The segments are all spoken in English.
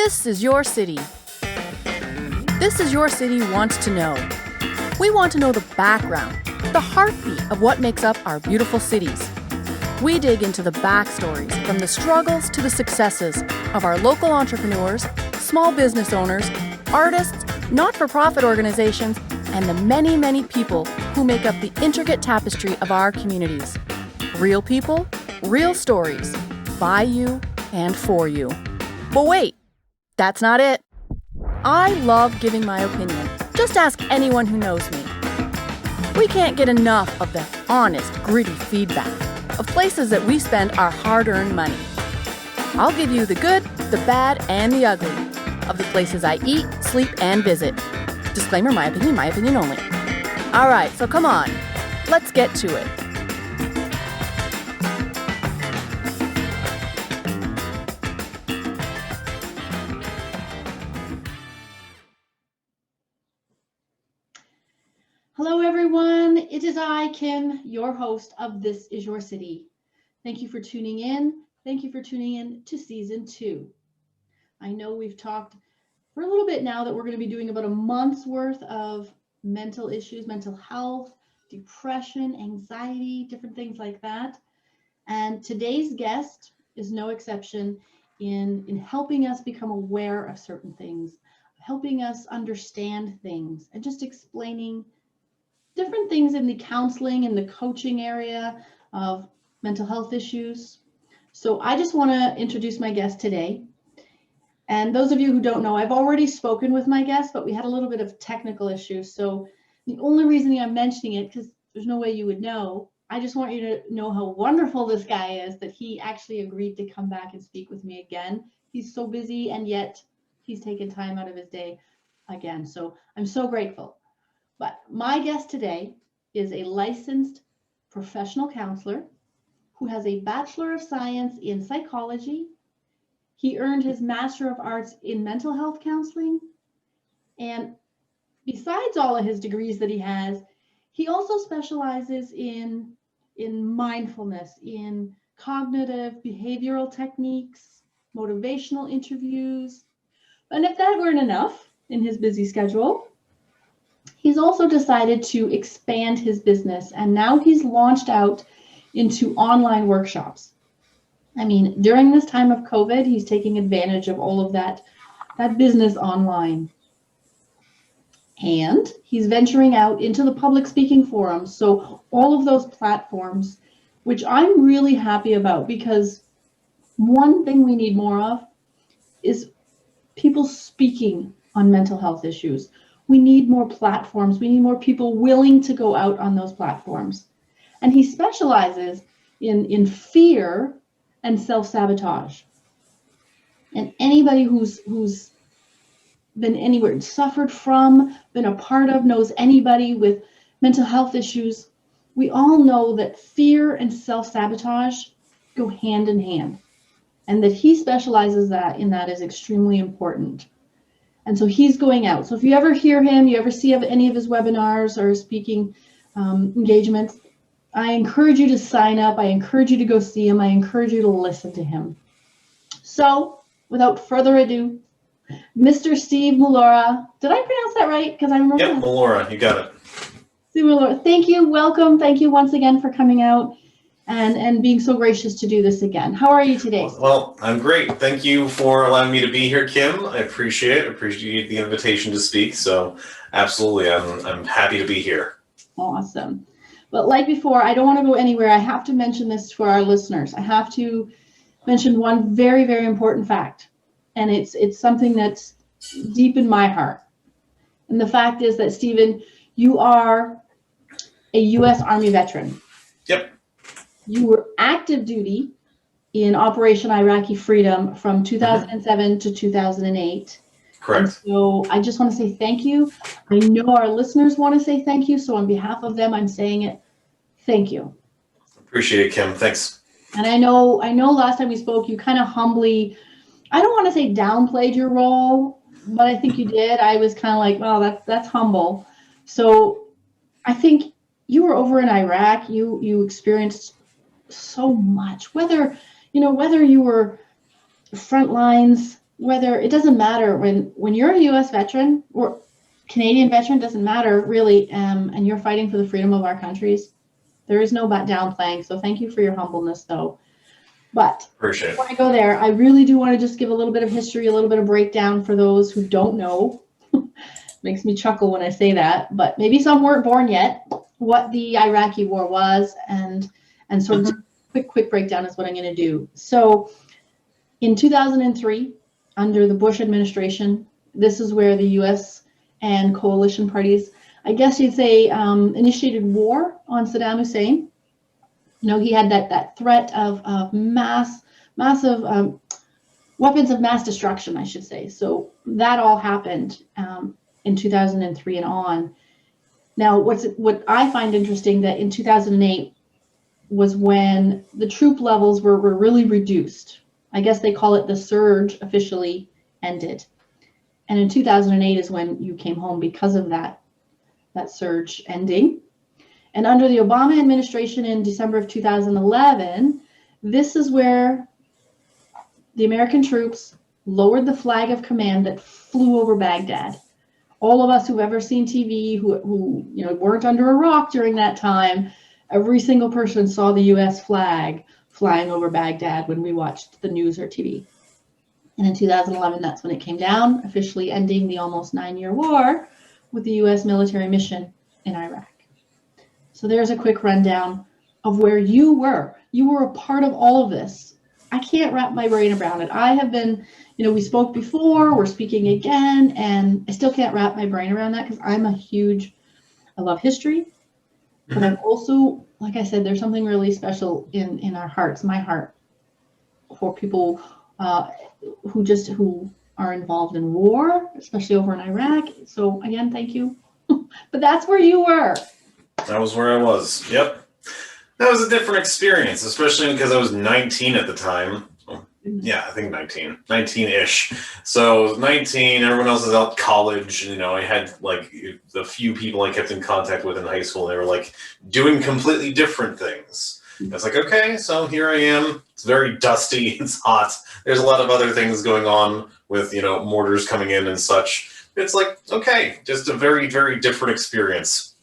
This is your city. This is your city wants to know. We want to know the background, the heartbeat of what makes up our beautiful cities. We dig into the backstories, from the struggles to the successes of our local entrepreneurs, small business owners, artists, not-for-profit organizations, and the many, many people who make up the intricate tapestry of our communities. Real people, real stories, by you and for you. But wait, that's not it. I love giving my opinion. Just ask anyone who knows me. We can't get enough of the honest, gritty feedback of places that we spend our hard-earned money. I'll give you the good, the bad, and the ugly of the places I eat, sleep, and visit. Disclaimer, my opinion only. All right, so come on, let's get to it. Hello, everyone. It is I, Kim, your host of This Is Your City. Thank you for tuning in. Thank you for tuning in to Season 2. I know we've talked for a little bit now that we're going to be doing about a month's worth of mental issues, mental health, depression, anxiety, different things like that. And today's guest is no exception in helping us become aware of certain things, helping us understand things, and just explaining different things in the counseling and the coaching area of mental health issues. So I just want to introduce my guest today. And those of you who don't know, I've already spoken with my guest, but we had a little bit of technical issues. So the only reason I'm mentioning it, because there's no way you would know, I just want you to know how wonderful this guy is, that he actually agreed to come back and speak with me again. He's so busy, and yet he's taken time out of his day again. So I'm so grateful. But my guest today is a licensed professional counselor who has a Bachelor of Science in Psychology. He earned his Master of Arts in Mental Health Counseling. And besides all of his degrees that he has, he also specializes in mindfulness, in cognitive behavioral techniques, motivational interviews. And if that weren't enough in his busy schedule, he's also decided to expand his business, and now he's launched out into online workshops. I mean, during this time of COVID, he's taking advantage of all of that business online. And he's venturing out into the public speaking forums. So all of those platforms, which I'm really happy about, because one thing we need more of is people speaking on mental health issues. We need more platforms. We need more people willing to go out on those platforms. And he specializes in fear and self-sabotage. And anybody who's been anywhere, suffered from, been a part of, knows anybody with mental health issues, we all know that fear and self-sabotage go hand in hand. And that he specializes in that is extremely important. And so he's going out. So if you ever hear him, you ever see any of his webinars or speaking engagements, I encourage you to sign up. I encourage you to go see him. I encourage you to listen to him. So without further ado, Mr. Steve Mollura. Did I pronounce that right? Because I remember. Yep, Mollura, you got it. Steve Mollura, thank you. Welcome. Thank you once again for coming out and being so gracious to do this again. How are you today? Well, I'm great. Thank you for allowing me to be here, Kim. I appreciate it. I appreciate the invitation to speak. So absolutely, I'm happy to be here. Awesome. But like before, I don't want to go anywhere. I have to mention this for our listeners. I have to mention one very, very important fact. And it's something that's deep in my heart. And the fact is that, Stephen, you are a U.S. Army veteran. Yep. You were active duty in Operation Iraqi Freedom from 2007 to 2008. Correct. And so I just want to say thank you. I know our listeners want to say thank you. So on behalf of them, I'm saying it. Thank you. Appreciate it, Kim. Thanks. And I know last time we spoke, you kind of humbly, I don't want to say downplayed your role, but I think you did. I was kind of like, well, that's humble. So I think you were over in Iraq. You experienced so much, whether you were front lines, whether it doesn't matter when you're a U.S. veteran or Canadian veteran, doesn't matter really, and you're fighting for the freedom of our countries. There is no downplaying. So thank you for your humbleness, though. But Appreciate it. before I go there, I really do want to just give a little bit of history, a little bit of breakdown for those who don't know. Makes me chuckle when I say that, but maybe some weren't born yet. What the Iraqi War was, and sort of quick breakdown is what I'm going to do. So, in 2003, under the Bush administration, this is where the U.S. and coalition parties, I guess you'd say, initiated war on Saddam Hussein. You know, he had that threat of massive weapons of mass destruction, I should say. So that all happened in 2003 and on. Now, what I find interesting that in 2008 was when the troop levels were really reduced. I guess they call it the surge officially ended. And in 2008 is when you came home because of that surge ending. And under the Obama administration in December of 2011, this is where the American troops lowered the flag of command that flew over Baghdad. All of us who've ever seen TV, who weren't under a rock during that time, every single person saw the U.S. flag flying over Baghdad when we watched the news or TV. And in 2011, that's when it came down, officially ending the almost 9-year war with the U.S. military mission in Iraq. So there's a quick rundown of where you were. You were a part of all of this. I can't wrap my brain around it. I have been, we spoke before, we're speaking again, and I still can't wrap my brain around that because I love history, but I'm also, like I said, there's something really special in our hearts, my heart, for people who are involved in war, especially over in Iraq. So again, thank you. But that's where you were. That was where I was. Yep. That was a different experience, especially because I was 19 at the time. Yeah, I think 19-ish. So I was 19, everyone else is out of college. I had like the few people I kept in contact with in high school. They were like doing completely different things. I was like, okay, so here I am. It's very dusty. It's hot. There's a lot of other things going on with, mortars coming in and such. It's like, okay, just a very, very different experience.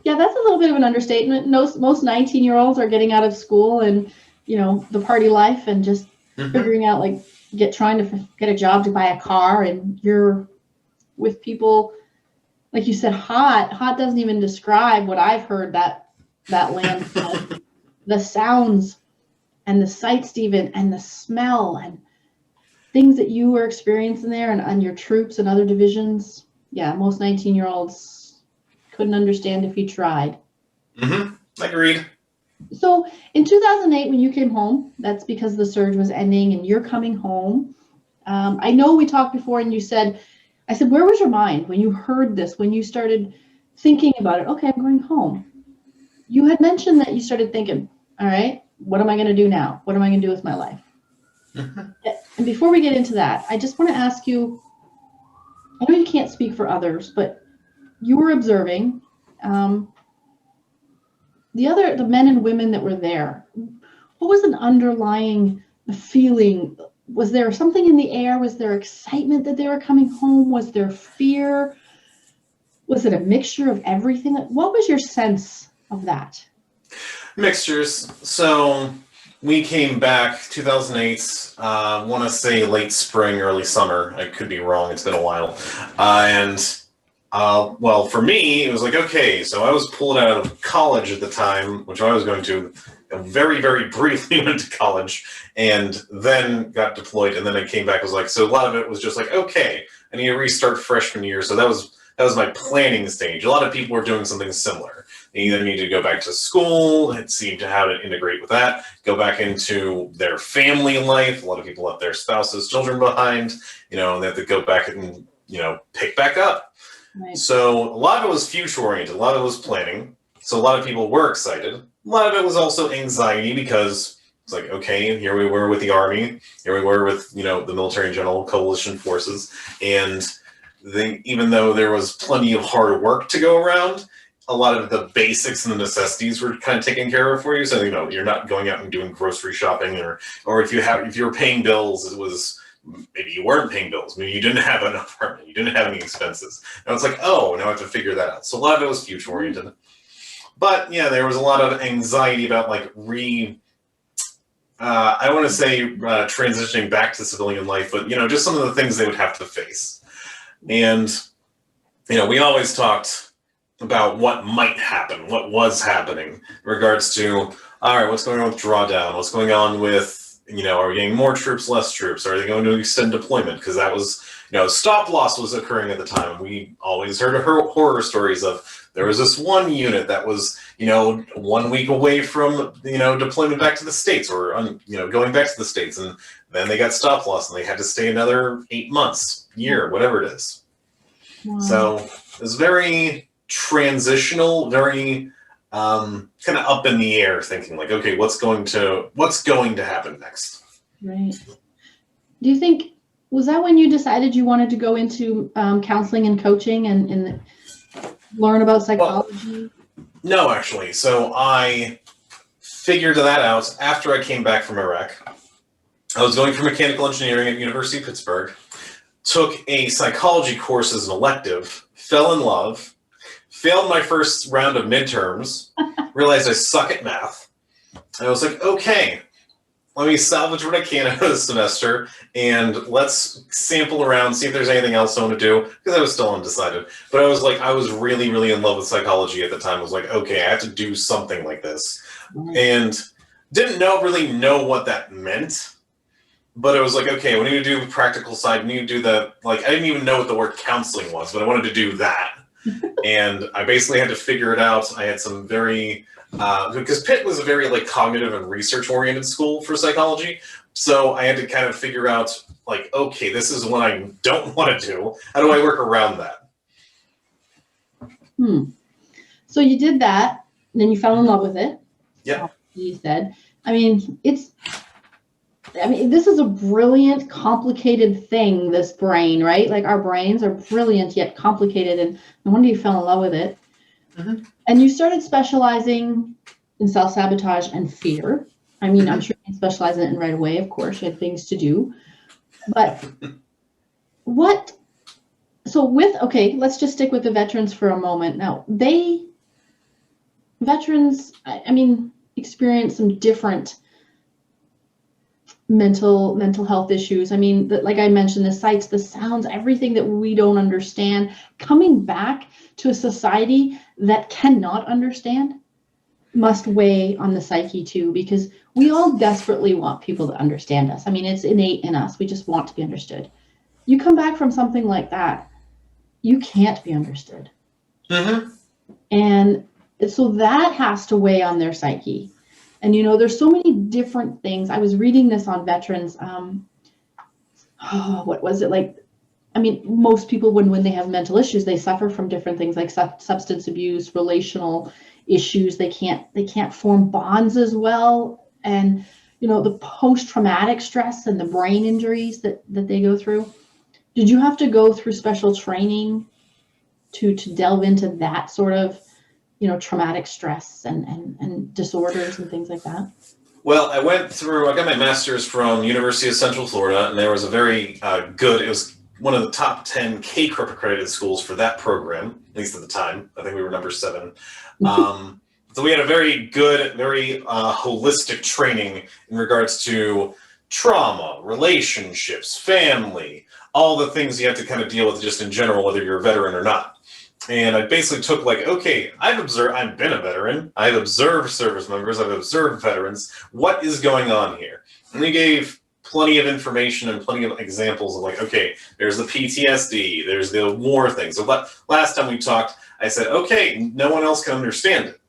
Yeah, that's a little bit of an understatement. Most 19-year-olds are getting out of school and, the party life and just figuring out, trying to get a job to buy a car, and you're with people, like you said, hot. Hot doesn't even describe what I've heard that land, the sounds and the sights, even, and the smell and things that you were experiencing there and your troops and other divisions. Yeah, most 19-year-olds couldn't understand if you tried. Agreed. So in 2008, when you came home, that's because the surge was ending and you're coming home. I know we talked before and I said, where was your mind when you heard this, when you started thinking about it? Okay, I'm going home. You had mentioned that you started thinking, all right, what am I going to do now? What am I going to do with my life? And before we get into that, I just want to ask you, I know you can't speak for others, but you were observing the men and women that were there. What was an underlying feeling? Was there something in the air? Was there excitement that they were coming home? Was there fear? Was it a mixture of everything? What was your sense of that? Mixtures. So we came back 2008, want to say late spring, early summer. I could be wrong. It's been a while. Well, for me, it was like, okay, so I was pulled out of college at the time, which I was going to very, very briefly went to college and then got deployed. And then I came back, was like, so a lot of it was just like, okay, I need to restart freshman year. So that was my planning stage. A lot of people were doing something similar. They either need to go back to school and see how to integrate with that, go back into their family life. A lot of people left their spouses, children behind, they have to go back and, pick back up. Right. So a lot of it was future-oriented. A lot of it was planning. So a lot of people were excited. A lot of it was also anxiety because it's like, okay, here we were with the Army. Here we were with, the military in general, coalition forces. And even though there was plenty of hard work to go around, a lot of the basics and the necessities were kind of taken care of for you. So, you're not going out and doing grocery shopping, or if you were paying bills, it was, maybe you weren't paying bills. Maybe you didn't have an apartment. You didn't have any expenses. And it's like, oh, now I have to figure that out. So a lot of it was future oriented. But yeah, there was a lot of anxiety about like I don't want to say transitioning back to civilian life, but just some of the things they would have to face. And we always talked about what might happen, what was happening in regards to, all right, what's going on with drawdown? What's going on with, are we getting more troops, less troops? Are they going to extend deployment? Because that was, stop loss was occurring at the time. We always heard horror stories of, there was this one unit that was, 1 week away from, deployment back to the States, or, going back to the States. And then they got stop loss and they had to stay another 8 months, year, whatever it is. Wow. So it's very transitional, very kind of up in the air, thinking like, okay, what's going to happen next? Right. Do you think, was that when you decided you wanted to go into counseling and coaching and learn about psychology? Well, no, actually. So I figured that out after I came back from Iraq. I was going for mechanical engineering at University of Pittsburgh, took a psychology course as an elective, fell in love, failed my first round of midterms, realized I suck at math. I was like, okay, let me salvage what I can out of the semester, and let's sample around, see if there's anything else I want to do, because I was still undecided. But I was really, really in love with psychology at the time. I was like, okay, I have to do something like this. And didn't really know what that meant. But it was like, okay, we need to do the practical side. We need to do the, I didn't even know what the word counseling was, but I wanted to do that. And I basically had to figure it out. I had some very, because Pitt was a very cognitive and research oriented school for psychology. So I had to kind of figure out okay, this is what I don't want to do. How do I work around that? So you did that, and then you fell in love with it. Yeah. You said, this is a brilliant, complicated thing, this brain, right? Our brains are brilliant yet complicated, and no wonder you fell in love with it. Mm-hmm. And you started specializing in self-sabotage and fear. I'm sure you specialized in it right away, of course, you had things to do. But let's just stick with the veterans for a moment. Now, veterans, experience some different mental health issues. Like I mentioned, the sights, the sounds, everything that we don't understand, coming back to a society that cannot understand must weigh on the psyche too, because we all desperately want people to understand us. It's innate in us. We just want to be understood. You come back from something like that, you can't be understood. Mm-hmm. And so that has to weigh on their psyche. And, there's so many different things. I was reading this on veterans. What was it? Most people, when they have mental issues, they suffer from different things like substance abuse, relational issues. They can't form bonds as well. And, the post-traumatic stress and the brain injuries that they go through. Did you have to go through special training to delve into that sort of traumatic stress and disorders and things like that? Well, I got my master's from University of Central Florida, and there was a very it was one of the top 10 K-Corp accredited schools for that program, at least at the time. I think we were number 7. So we had a very good, very holistic training in regards to trauma, relationships, family, all the things you have to kind of deal with just in general, whether you're a veteran or not. And I basically took I've been a veteran, I've observed service members, I've observed veterans, what is going on here? And they gave plenty of information and plenty of examples of okay, there's the PTSD, there's the war thing. So last time we talked, I said, okay, no one else can understand it.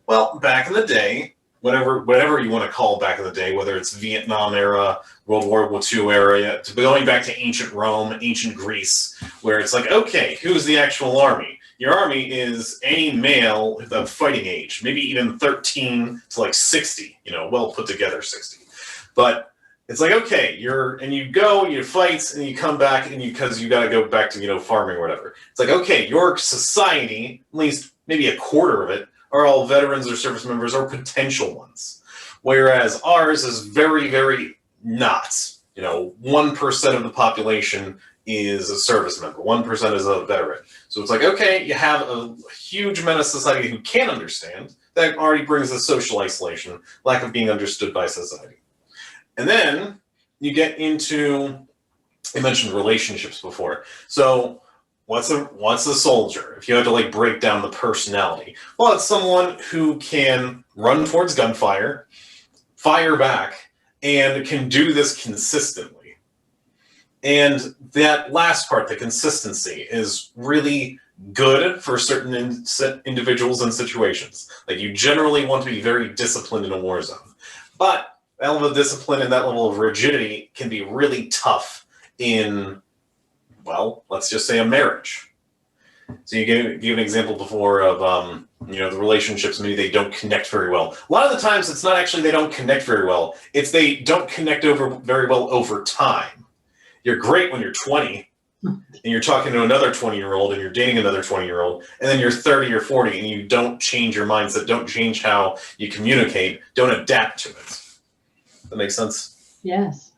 Well, back in the day, whatever you want to call back in the day, whether it's Vietnam era, World War II era, to going back to ancient Rome, ancient Greece, where it's okay, who's the actual army? Your army is any male of fighting age, maybe even 13 to 60, well put together 60. But it's okay, you go, you fight, and you come back, and because you got to go back to, farming or whatever. It's okay, your society, at least maybe a quarter of it are all veterans or service members or potential ones. Whereas ours is very, very not. 1% of the population is a service member, 1% is a veteran. So it's like, okay, you have a huge amount of society who can't understand. That already brings a social isolation, lack of being understood by society. And then you get into, I mentioned relationships before. So what's a soldier? If you had to break down the personality, well, it's someone who can run towards gunfire, fire back, and can do this consistently. And that last part, the consistency, is really good for certain individuals and situations. You generally want to be very disciplined in a war zone. But that level of discipline and that level of rigidity can be really tough in, well, let's just say a marriage. So you gave an example before of, the relationships, maybe they don't connect very well. A lot of the times it's not actually they don't connect very well. It's they don't connect very well over time. You're great when you're 20 and you're talking to another 20-year-old and you're dating another 20-year-old, and then you're 30 or 40 and you don't change your mindset, don't change how you communicate, don't adapt to it. That makes sense? Yes.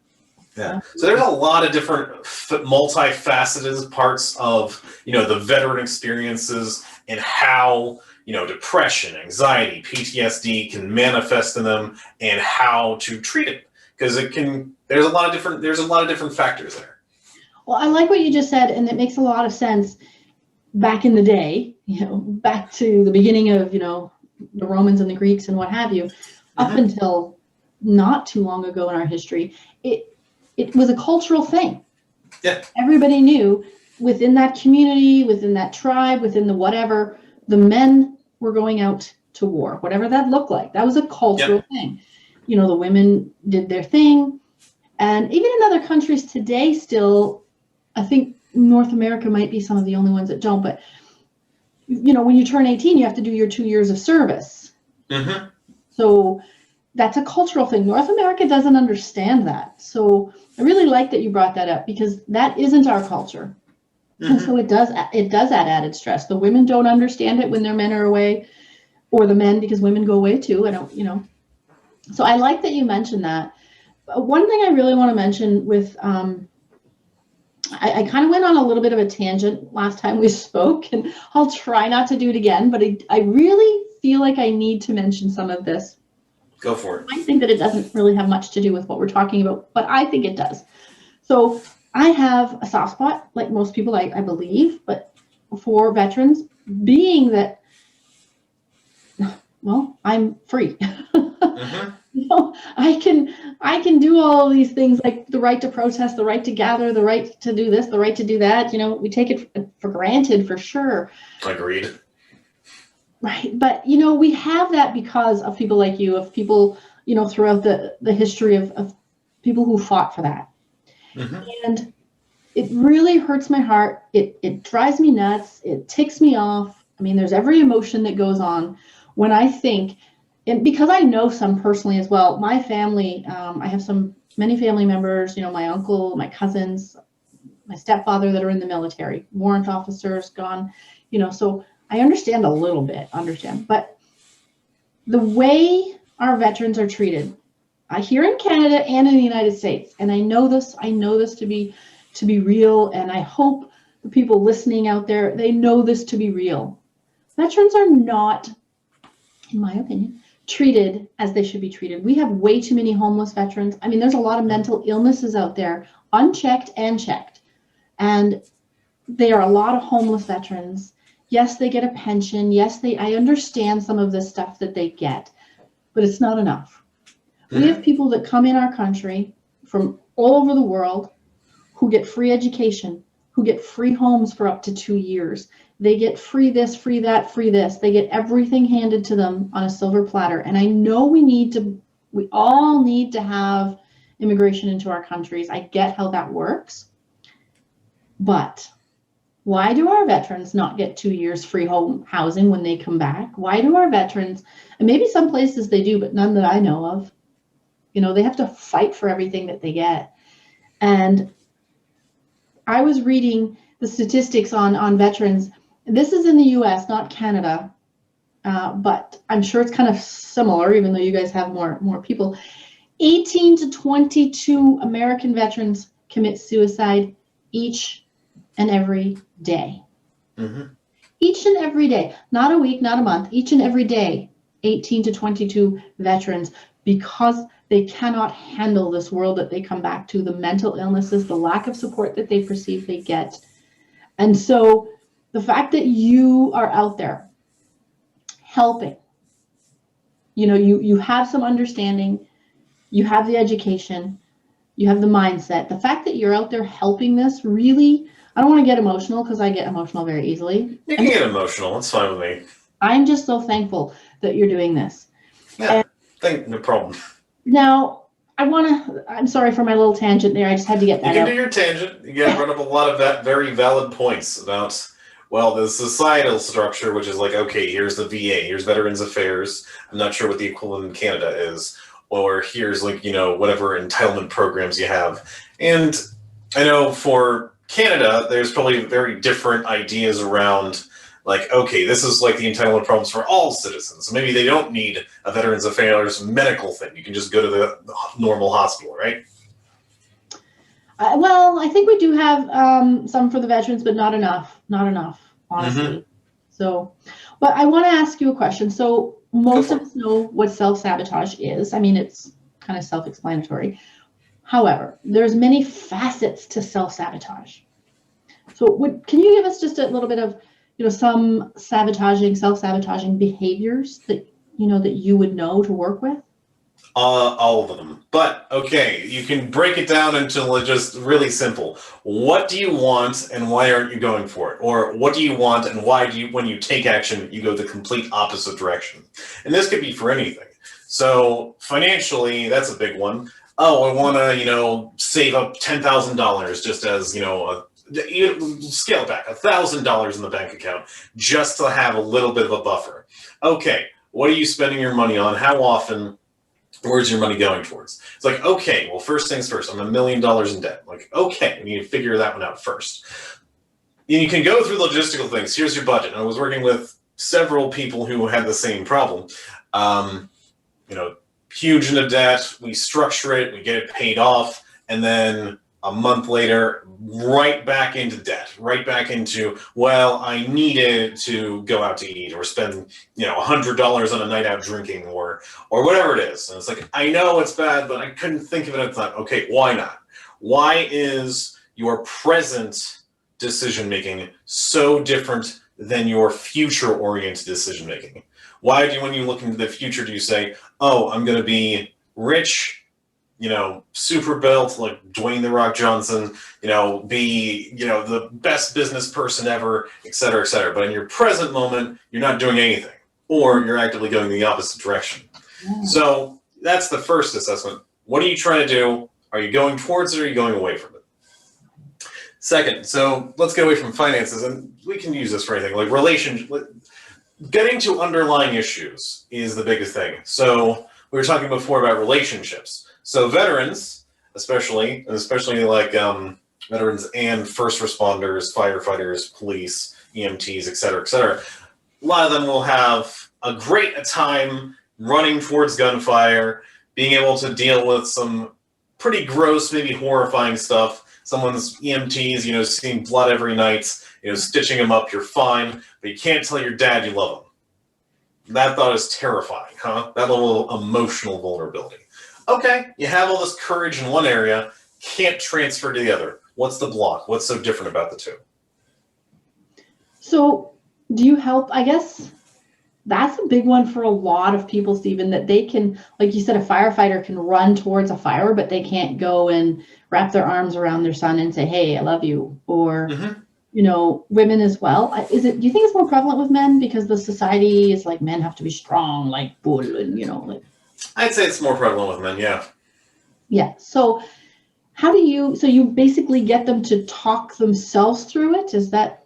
Yeah. So there's a lot of different multifaceted parts of, the veteran experiences and how, depression, anxiety, PTSD can manifest in them and how to treat it. Because there's a lot of different factors there. Well, I like what you just said, and it makes a lot of sense. Back in the day, back to the beginning of, the Romans and the Greeks and what have you, up until not too long ago in our history, it was a cultural thing. Yeah. Everybody knew within that community, within that tribe, within the whatever, the men were going out to war, whatever that looked like. That was a cultural thing. The women did their thing. And even in other countries today still, I think North America might be some of the only ones that don't, but, when you turn 18, you have to do your 2 years of service. Mm-hmm. So that's a cultural thing. North America doesn't understand that. So I really like that you brought that up, because that isn't our culture. Mm-hmm. And so it does add added stress. The women don't understand it when their men are away, or the men, because women go away too. So I like that you mentioned that. One thing I really want to mention with, I kind of went on a little bit of a tangent last time we spoke, and I'll try not to do it again, but I really feel like I need to mention some of this. Go for it. I think that it doesn't really have much to do with what we're talking about, but I think it does. So I have a soft spot, like most people, I believe, but for veterans, being that, well, I'm free. Mm-hmm. I can do all these things, like the right to protest, the right to gather, the right to do this, the right to do that. We take it for granted, for sure. Agreed. Right. But, we have that because of people like you, of people, throughout the history of people who fought for that. Mm-hmm. And it really hurts my heart. It drives me nuts. It ticks me off. I mean, there's every emotion that goes on when I think, and because I know some personally as well, my family, I have many family members, my uncle, my cousins, my stepfather that are in the military, warrant officers gone, so I understand a little bit, but the way our veterans are treated here in Canada and in the United States, and I know this to be real, and I hope the people listening out there, they know this to be real. Veterans are not, in my opinion, treated as they should be treated. We have way too many homeless veterans. I mean, there's a lot of mental illnesses out there, unchecked and checked. And there are a lot of homeless veterans. Yes, they get a pension. Yes, I understand some of the stuff that they get, but it's not enough. Mm-hmm. We have people that come in our country from all over the world who get free education, who get free homes for up to 2 years. They get free this, free that, free this. They get everything handed to them on a silver platter. And I know we all need to have immigration into our countries. I get how that works. But why do our veterans not get 2 years free home housing when they come back? Why do our veterans, and maybe some places they do, but none that I know of, they have to fight for everything that they get. And I was reading the statistics on veterans. This is in the US, not Canada. but I'm sure it's kind of similar, even though you guys have more people. 18 to 22 American veterans commit suicide each and every day. Mm-hmm. Each and every day, not a week, not a month, each and every day, 18 to 22 veterans, because they cannot handle this world that they come back to, the mental illnesses, the lack of support that they perceive they get. And so the fact that you are out there helping, you have some understanding, you have the education, you have the mindset. The fact that you're out there helping this really, I don't want to get emotional because I get emotional very easily. You can get emotional. It's fine with me. I'm just so thankful that you're doing this. Yeah, no problem. Now, I'm sorry for my little tangent there. I just had to get that You can out. do your tangent. You get rid of a lot of very valid points about, well, the societal structure, which is like, okay, here's the VA, here's Veterans Affairs. I'm not sure what the equivalent in Canada is. Or here's like, whatever entitlement programs you have. And I know for Canada, there's probably very different ideas around like, okay, this is like the entitlement problems for all citizens. So maybe they don't need a Veterans Affairs medical thing. You can just go to the normal hospital, right? Well, I think we do have some for the veterans, but not enough, honestly. Mm-hmm. So, but I want to ask you a question. So most of us know what self-sabotage is. I mean, it's kind of self-explanatory. However, there's many facets to self-sabotage. So can you give us just a little bit of, some self-sabotaging behaviors that, that you would know to work with? All of them. But, okay, you can break it down into just really simple. What do you want and why aren't you going for it? Or what do you want and why do you, when you take action, you go the complete opposite direction? And this could be for anything. So financially, that's a big one. Oh, I want to, save up $10,000 just as, scale it back, $1,000 in the bank account just to have a little bit of a buffer. Okay, what are you spending your money on? How often? Where's your money going towards? It's like, okay, well, first things first, I'm $1 million in debt. Like, okay, we need to figure that one out first. And you can go through logistical things. Here's your budget. I was working with several people who had the same problem. Huge into debt, we structure it, we get it paid off, and then a month later, right back into debt, right back into, well, I needed to go out to eat or spend, $100 on a night out drinking or whatever it is. And it's like, I know it's bad, but I couldn't think of it at the time. Okay, why not? Why is your present decision-making so different than your future-oriented decision-making? Why do you, when you look into the future, do you say, oh, I'm going to be rich, super built like Dwayne The Rock Johnson, be, the best business person ever, et cetera, et cetera. But in your present moment, you're not doing anything, or you're actively going the opposite direction. Yeah. So that's the first assessment. What are you trying to do? Are you going towards it or are you going away from it? Second, so let's get away from finances, and we can use this for anything, like getting to underlying issues is the biggest thing. So we were talking before about relationships. So veterans, especially like veterans and first responders, firefighters, police, EMTs, et cetera, a lot of them will have a great time running towards gunfire, being able to deal with some pretty gross, maybe horrifying stuff. Someone's EMTs, seeing blood every night, stitching them up, you're fine, but you can't tell your dad you love him. That thought is terrifying, huh? That level of emotional vulnerability. Okay, you have all this courage in one area, can't transfer to the other. What's the block? What's so different about the two? So do you help, I guess that's a big one for a lot of people, Stephen, that they can, like you said, a firefighter can run towards a fire, but they can't go and wrap their arms around their son and say, hey, I love you. Or, women as well. Do you think it's more prevalent with men because the society is like men have to be strong, like bull, and like. I'd say it's more prevalent with men, yeah. Yeah. So how do you basically get them to talk themselves through it? Is that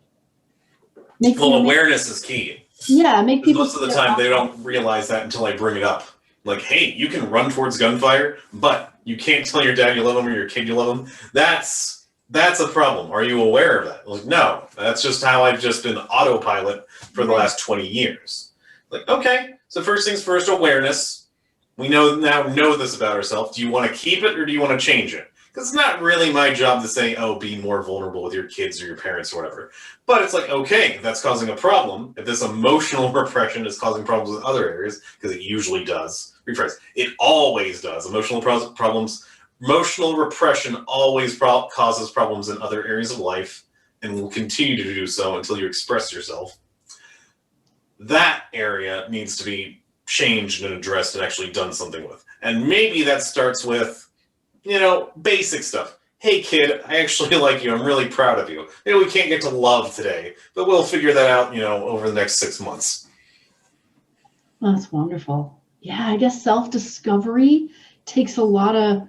awareness is key. Yeah, make people. Most of the time they don't realize that until I bring it up. Like, hey, you can run towards gunfire, but you can't tell your dad you love him or your kid you love him. That's a problem. Are you aware of that? Like, no, that's just how I've just been autopilot for the last 20 years. Like, okay, so first things first, awareness. We know this about ourselves. Do you want to keep it or do you want to change it? Because it's not really my job to say, oh, be more vulnerable with your kids or your parents or whatever. But it's like, okay, if that's causing a problem, if this emotional repression is causing problems in other areas, because it usually does. Rephrase, it always does. Emotional repression always causes problems in other areas of life and will continue to do so until you express yourself. That area needs to be changed and addressed and actually done something with. And maybe that starts with, basic stuff. Hey kid, I actually like you. I'm really proud of you. We can't get to love today, but we'll figure that out, over the next 6 months. That's wonderful. Yeah, I guess self-discovery takes a lot of,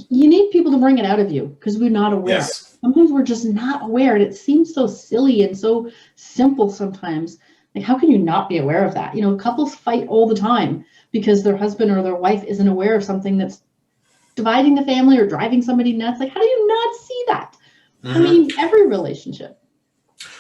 you need people to bring it out of you because we're not aware. Yes. Sometimes we're just not aware, and it seems so silly and so simple sometimes. Like, how can you not be aware of that? Couples fight all the time because their husband or their wife isn't aware of something that's dividing the family or driving somebody nuts. Like, how do you not see that? Mm-hmm. I mean, every relationship.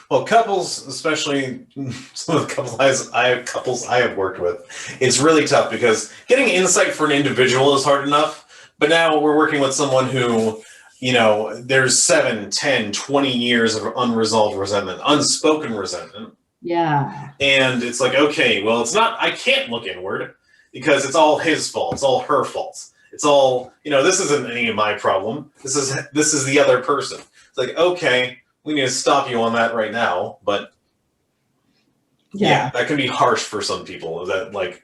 Well, couples, especially some of the couples I have worked with, it's really tough because getting insight for an individual is hard enough. But now we're working with someone who, there's 7, 10, 20 years of unresolved resentment, unspoken resentment. Yeah. And it's like, okay, well, I can't look inward because it's all his fault. It's all her fault. It's all, this isn't any of my problem. This is the other person. It's like, okay, we need to stop you on that right now. But yeah, that can be harsh for some people. That, like,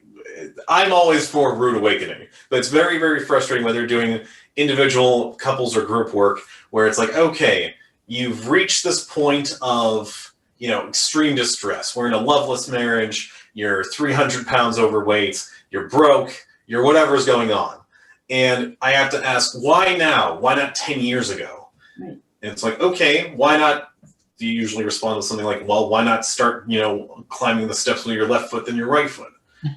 I'm always for rude awakening, but it's very, very frustrating when they're doing individual couples or group work where it's like, okay, you've reached this point of, extreme distress. We're in a loveless marriage. You're 300 pounds overweight. You're broke. You're whatever's going on. And I have to ask, why now? Why not 10 years ago? Right. And it's like, okay, why not? Do you usually respond with something like, well, why not start, climbing the steps with your left foot than your right foot?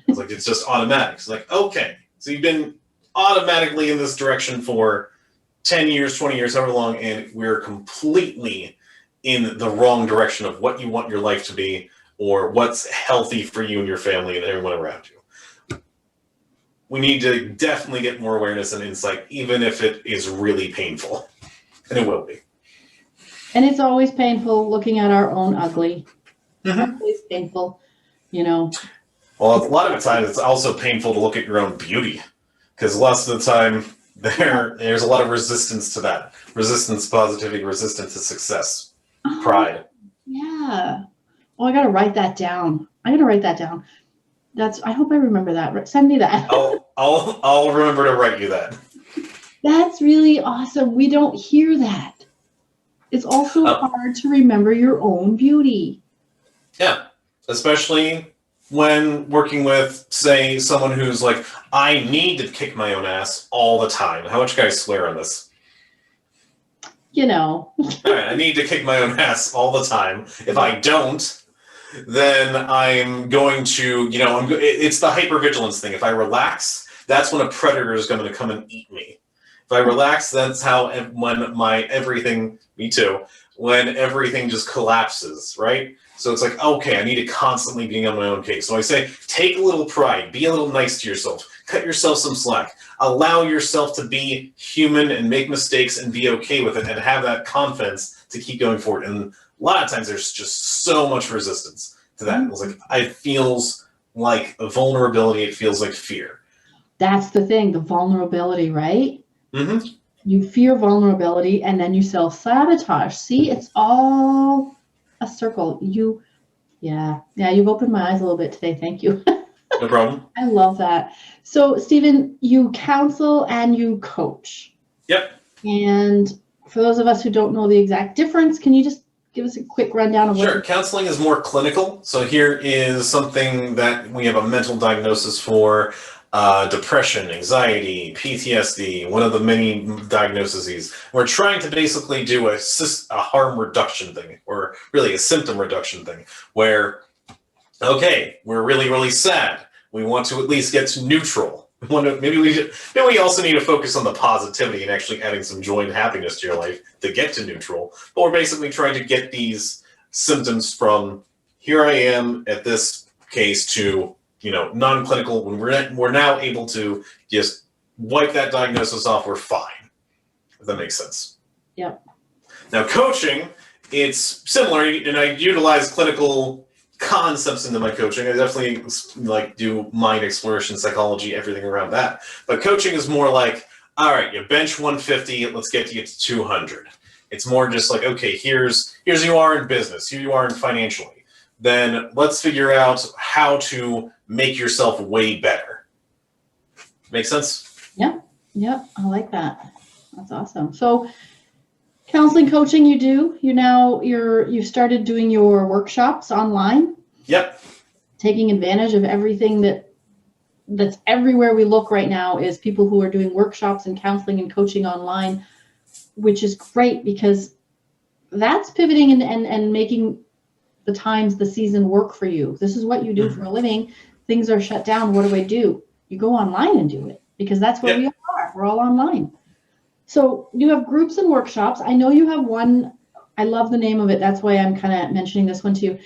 It's like, it's just automatic. It's like, okay, so you've been automatically in this direction for 10 years, 20 years, however long, and we're completely in the wrong direction of what you want your life to be or what's healthy for you and your family and everyone around you. We need to definitely get more awareness and insight, even if it is really painful. And it will be. And it's always painful looking at our own ugly. Mm-hmm. It's always painful, Well, a lot of the time, it's also painful to look at your own beauty. Because lots of the time, there's a lot of resistance to that. Resistance to positivity, resistance to success, pride. Yeah. Oh, I got to write that down. I hope I remember that. Send me that. I'll remember to write you that. That's really awesome. We don't hear that. It's also hard to remember your own beauty. Yeah, especially when working with, say, someone who's like, I need to kick my own ass all the time. How much can I swear on this? All right, I need to kick my own ass all the time. If I don't, then I'm going to, it's the hypervigilance thing. If I relax, that's when a predator is going to come and eat me. If I relax, that's how when everything just collapses, right? So it's like, okay, I need to constantly be on my own case. So I say, take a little pride, be a little nice to yourself, cut yourself some slack, allow yourself to be human and make mistakes and be okay with it and have that confidence to keep going forward. And a lot of times there's just so much resistance to that. It's like, it feels like a vulnerability. It feels like fear. That's the thing, the vulnerability, right? Mm-hmm. You fear vulnerability and then you self-sabotage. See, it's all a circle. You've opened my eyes a little bit today. Thank you. No problem. I love that. So, Steven, you counsel and you coach. Yep. And for those of us who don't know the exact difference, can you just give us a quick rundown of what? Sure. Counseling is more clinical. So here is something that we have a mental diagnosis for. Depression, anxiety, PTSD, one of the many diagnoses. We're trying to basically do a harm reduction thing, or really a symptom reduction thing, where, okay, we're really, really sad. We want to at least get to neutral. Maybe we also need to focus on the positivity and actually adding some joy and happiness to your life to get to neutral. But we're basically trying to get these symptoms from, here I am at this case to, non-clinical, when we're now able to just wipe that diagnosis off, we're fine. If that makes sense. Yep. Now, coaching, it's similar, and I utilize clinical concepts into my coaching. I definitely do mind exploration, psychology, everything around that. But coaching is more like, all right, you bench 150, let's get you to 200. It's more just like, okay, here's you are in business, here you are in financially. Then let's figure out how to make yourself way better. Make sense? Yep. I like that. That's awesome. So counseling, coaching, you've started doing your workshops online. Yep. Taking advantage of everything that's everywhere we look right now is people who are doing workshops and counseling and coaching online, which is great because that's pivoting and making the season work for you. This is what you do for a living. Things are shut down. What do? You go online and do it because that's where we are. We're all online. So you have groups and workshops. I know you have one. I love the name of it. That's why I'm kind of mentioning this one too.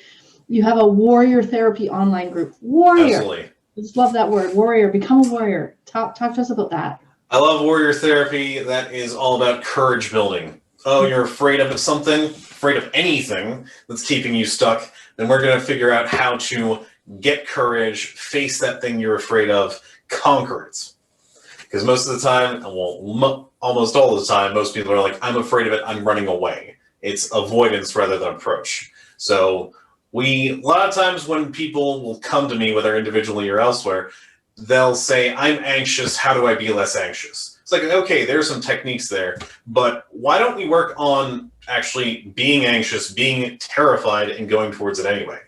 You have a warrior therapy online group. Warrior. Absolutely. I just love that word. Warrior. Become a warrior. Talk to us about that. I love warrior therapy. That is all about courage building. Oh, you're afraid of something, afraid of anything that's keeping you stuck. Then we're going to figure out how to get courage, face that thing you're afraid of, conquer it. Because most of the time, almost all the time, most people are like, I'm afraid of it, I'm running away. It's avoidance rather than approach. So a lot of times when people will come to me, whether individually or elsewhere, they'll say, I'm anxious, how do I be less anxious? It's like, okay, there's some techniques there, but why don't we work on actually being anxious, being terrified, and going towards it anyway?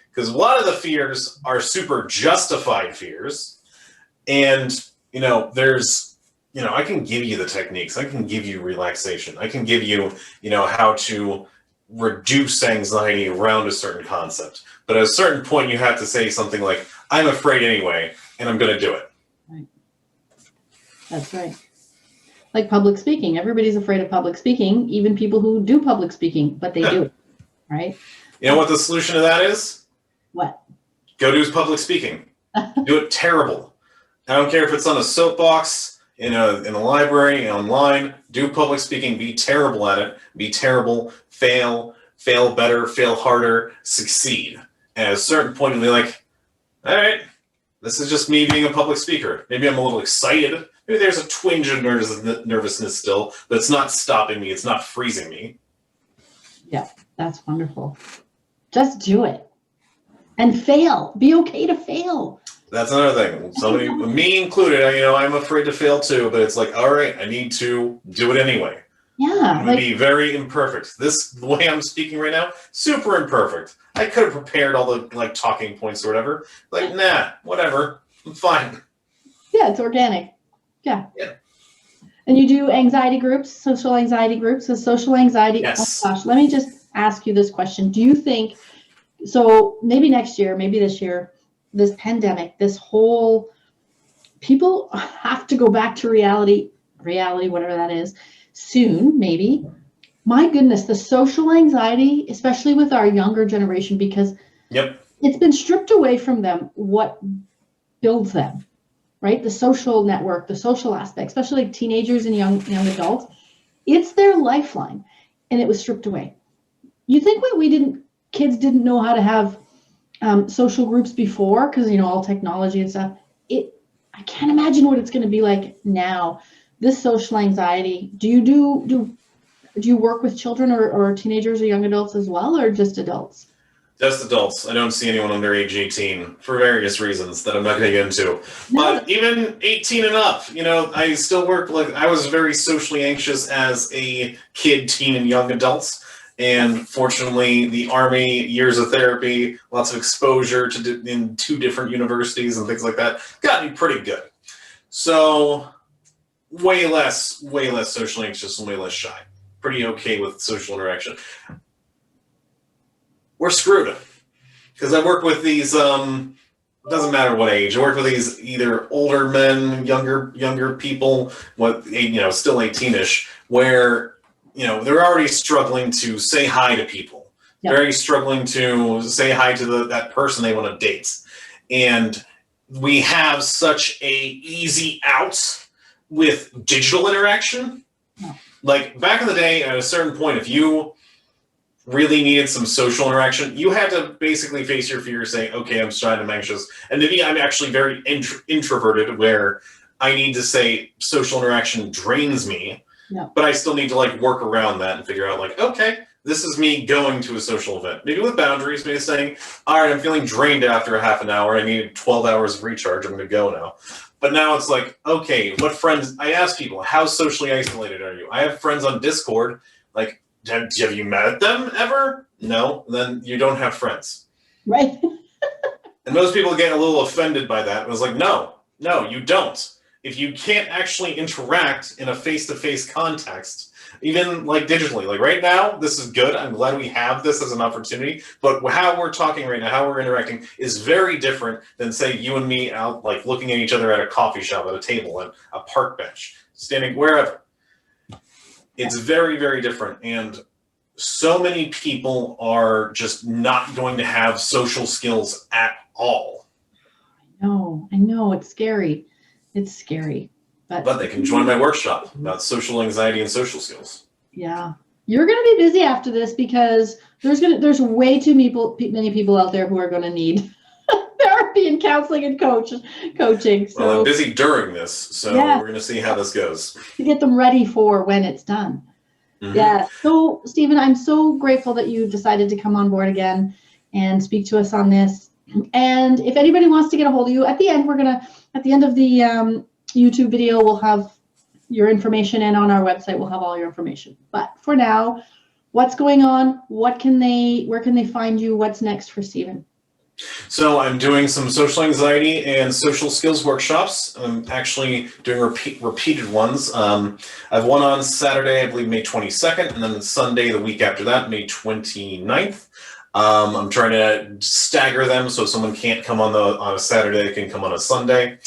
Because a lot of the fears are super justified fears, and I can give you the techniques. I can give you relaxation. I can give you, how to reduce anxiety around a certain concept. But at a certain point, you have to say something like, I'm afraid anyway, and I'm going to do it. Right. That's right. Like public speaking. Everybody's afraid of public speaking, even people who do public speaking, but they do it, right? You know what the solution to that is? What? Go do public speaking. Do it terrible. I don't care if it's on a soapbox, in a library, online. Do public speaking. Be terrible at it. Be terrible. Fail better. Fail harder. Succeed. And at a certain point, you'll be like, all right, this is just me being a public speaker. Maybe I'm a little excited. Maybe there's a twinge of nervousness still, but it's not stopping me. It's not freezing me. Yeah, that's wonderful. Just do it. And fail. Be okay to fail. That's another thing. Me included, I'm afraid to fail too, but it's like, all right, I need to do it anyway. Yeah. It would be very imperfect. The way I'm speaking right now, super imperfect. I could have prepared all the talking points or whatever. Nah, whatever. I'm fine. Yeah, it's organic. Yeah. Yeah. And you do anxiety groups, social anxiety groups. So social anxiety. Yes. Oh gosh, let me just ask you this question. Do you think, so maybe next year, maybe this year, this pandemic, people have to go back to reality, whatever that is, soon, maybe. My goodness, the social anxiety, especially with our younger generation, because it's been stripped away from them what builds them, right? The social network, the social aspect, especially like teenagers and young adults, it's their lifeline, and it was stripped away. You think kids didn't know how to have social groups before because all technology and stuff. I can't imagine what it's going to be like now. This social anxiety. Do you work with children or teenagers or young adults as well, or just adults? Just adults. I don't see anyone under age 18 for various reasons that I'm not going to get into. No. But even 18 and up, I still work I was very socially anxious as a kid, teen, and young adults. And fortunately, the Army, years of therapy, lots of exposure in 2 different universities and things like that, got me pretty good. So way less socially anxious and way less shy. Pretty okay with social interaction. We're screwed because I work with these. It doesn't matter what age. I work with these either older men, younger people, still 18ish, where they're already struggling to say hi to people, Yep. very struggling to say hi to that person they want to date. And we have such a easy out with digital interaction. Yeah. Like back in the day, at a certain point, if you really needed some social interaction, you had to basically face your fear saying, okay, I'm shy, I'm anxious. And to me, I'm actually very introverted, where I need to say social interaction drains me, but I still need to like work around that and figure out like, okay, this is me going to a social event. Maybe with boundaries, maybe saying, all right, I'm feeling drained after a half an hour. I need 12 hours of recharge. I'm going to go now. But now it's like, okay, what friends? I ask people, how socially isolated are you? I have friends on Discord. Like, have you met them ever? No. Then you don't have friends. Right. And most people get a little offended by that. It was like, no, you don't. If you can't actually interact in a face-to-face context, even like digitally, like right now, this is good. I'm glad we have this as an opportunity. But how we're talking right now, how we're interacting is very different than, say, you and me out like looking at each other at a coffee shop, at a table, at a park bench, standing wherever. It's very, very different. And so many people are just not going to have social skills at all. I know. It's scary. It's scary. But they can join my workshop about social anxiety and social skills. Yeah. You're going to be busy after this because there's way too many people out there who are going to need therapy and counseling and coaching. So, well, I'm busy during this, so we're going to see how this goes. To get them ready for when it's done. Mm-hmm. Yeah. So, Steven, I'm so grateful that you decided to come on board again and speak to us on this. And if anybody wants to get a hold of you, at the end of the YouTube video, we'll have your information, and on our website we'll have all your information. But for now, what's going on? Where can they find you? What's next for Steven? So I'm doing some social anxiety and social skills workshops. I'm actually doing repeated ones. I have one on Saturday, I believe May 22nd, and then Sunday the week after that, May 29th. I'm trying to stagger them so if someone can't come on a Saturday, they can come on a Sunday.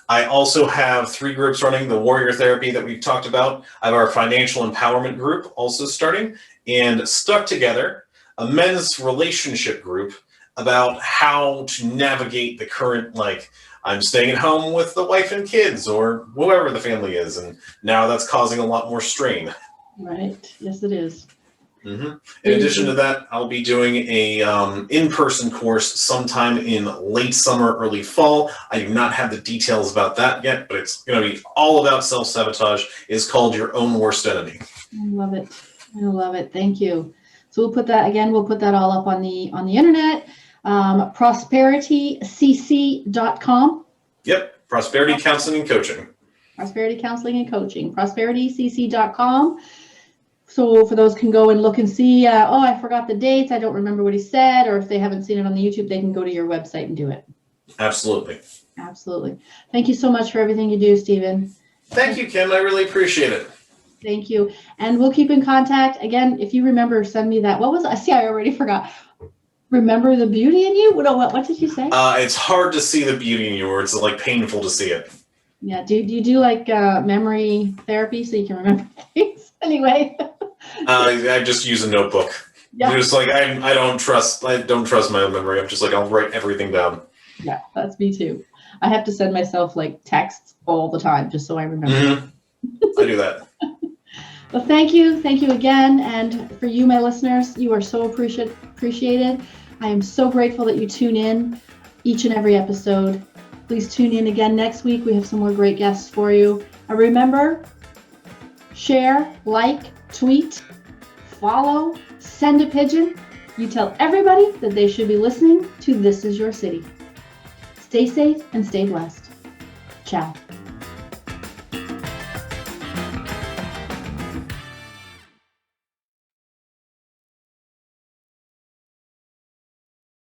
I also have 3 groups running, the warrior therapy that we've talked about. I have our financial empowerment group also starting, and Stuck Together, a men's relationship group about how to navigate the current, like, I'm staying at home with the wife and kids or whoever the family is, and now that's causing a lot more strain. Right. Yes, it is. Mm-hmm. In addition to that, I'll be doing a in-person course sometime in late summer, early fall. I do not have the details about that yet, but it's going to be all about self-sabotage. It's called Your Own Worst Enemy. I love it. I love it. Thank you. So we'll put that all up on the internet. ProsperityCC.com. Yep. Prosperity Counseling and Coaching. Prosperity Counseling and Coaching. ProsperityCC.com. So for those can go and look and see, I forgot the dates, I don't remember what he said, or if they haven't seen it on the YouTube, they can go to your website and do it. Absolutely. Absolutely. Thank you so much for everything you do, Steven. Thank you, Kim. I really appreciate it. Thank you. And we'll keep in contact. Again, if you remember, send me that. What was I? See, I already forgot. Remember the beauty in you? What did you say? It's hard to see the beauty in you, or it's like painful to see it. Yeah. Do you do like memory therapy so you can remember things? Anyway. I just use a notebook. Yeah. Just like I don't trust my own memory. I'm just like, I'll write everything down. Yeah, that's me too. I have to send myself like texts all the time just so I remember. Mm-hmm. I do that. Well, thank you again, and for you, my listeners, you are so appreciated. I am so grateful that you tune in each and every episode. Please tune in again next week. We have some more great guests for you. And remember, share, like, tweet, follow, send a pigeon. You tell everybody that they should be listening to This Is Your City. Stay safe and stay blessed. Ciao.